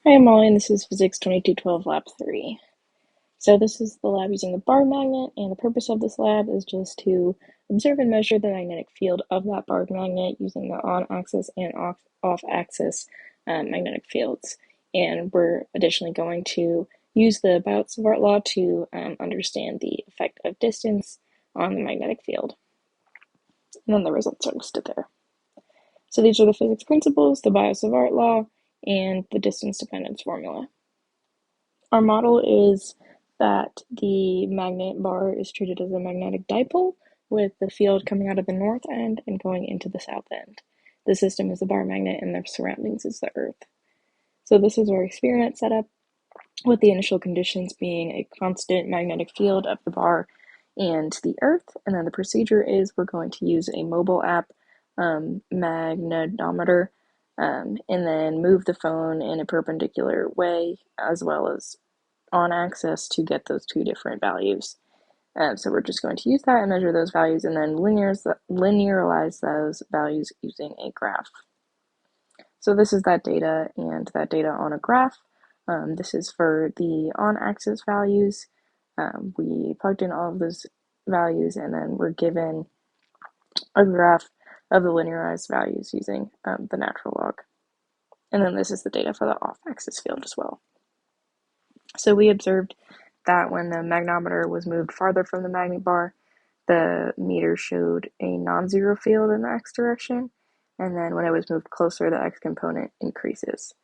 Hi, I'm Molly, and this is Physics 2212 Lab 3. So this is the lab using the bar magnet, and the purpose of this lab is just to observe and measure the magnetic field of that bar magnet using the on-axis and off-axis magnetic fields. And we're additionally going to use the Biot-Savart law to understand the effect of distance on the magnetic field. And then the results are listed there. So these are the physics principles, the Biot-Savart law, and the distance dependence formula. Our model is that the magnet bar is treated as a magnetic dipole with the field coming out of the north end and going into the south end. The system is the bar magnet and the surroundings is the earth. So this is our experiment setup with the initial conditions being a constant magnetic field of the bar and the earth. And then the procedure is we're going to use a mobile app magnetometer and then move the phone in a perpendicular way as well as on axis to get those two different values. So we're just going to use that and measure those values and then linearize those values using a graph. So this is that data and that data on a graph. This is for the on-axis values. We plugged in all of those values and then we're given a graph of the linearized values using the natural log. And then this is the data for the off-axis field as well. So we observed that when the magnometer was moved farther from the magnet bar, the meter showed a non-zero field in the x direction, and then when it was moved closer, the x component increases.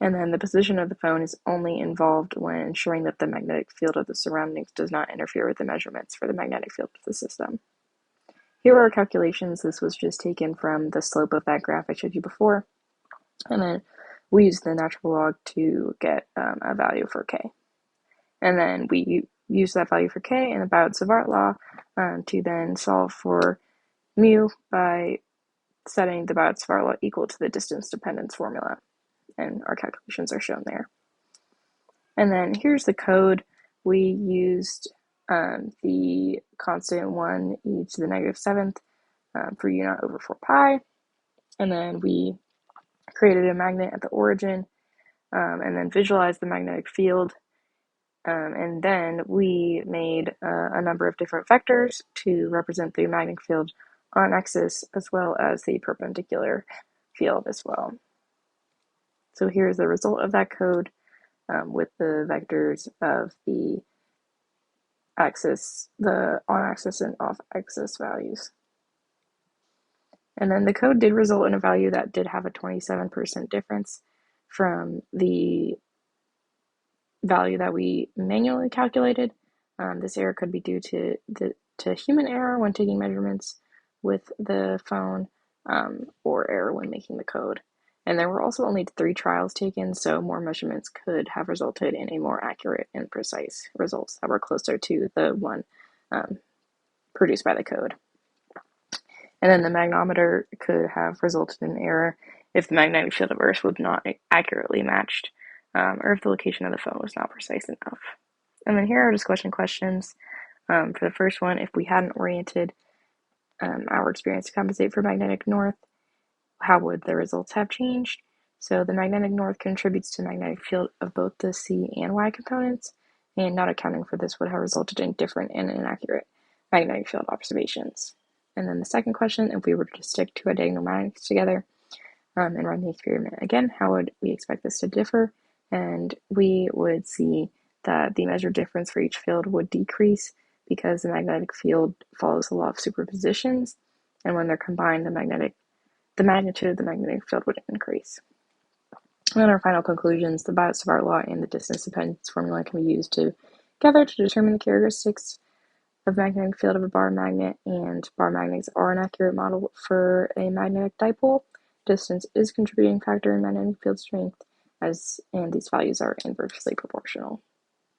And then the position of the phone is only involved when ensuring that the magnetic field of the surroundings does not interfere with the measurements for the magnetic field of the system. Here are our calculations. This was just taken from the slope of that graph I showed you before, and then we used the natural log to get a value for k. And then we use that value for k in the Biot-Savart law to then solve for mu by setting the Biot-Savart law equal to the distance dependence formula. And our calculations are shown there. And then here's the code. We used the constant 1 e to the negative 7th for u naught over 4 pi. And then we created a magnet at the origin and then visualized the magnetic field. And then we made a number of different vectors to represent the magnetic field on axis as well as the perpendicular field as well. So here's the result of that code with the vectors of the axis, the on-axis and off-axis values. And then the code did result in a value that did have a 27% difference from the value that we manually calculated. This error could be due to human error when taking measurements with the phone or error when making the code. And there were also only 3 trials taken, so more measurements could have resulted in a more accurate and precise results that were closer to the one produced by the code. And then the magnometer could have resulted in error if the magnetic field of Earth was not accurately matched or if the location of the phone was not precise enough. And then here are discussion questions. For the first one, if we hadn't oriented our experience to compensate for magnetic north, how would the results have changed? So the magnetic north contributes to the magnetic field of both the C and Y components, and not accounting for this would have resulted in different and inaccurate magnetic field observations. And then the second question, if we were to stick two diagonal magnets together and run the experiment again, how would we expect this to differ? And we would see that the measured difference for each field would decrease because the magnetic field follows the law of superpositions, and when they're combined, the magnitude of the magnetic field would increase. And then our final conclusions, the Biot-Savart law and the distance dependence formula can be used together to determine the characteristics of magnetic field of a bar magnet, and bar magnets are an accurate model for a magnetic dipole. Distance is a contributing factor in magnetic field strength, and these values are inversely proportional.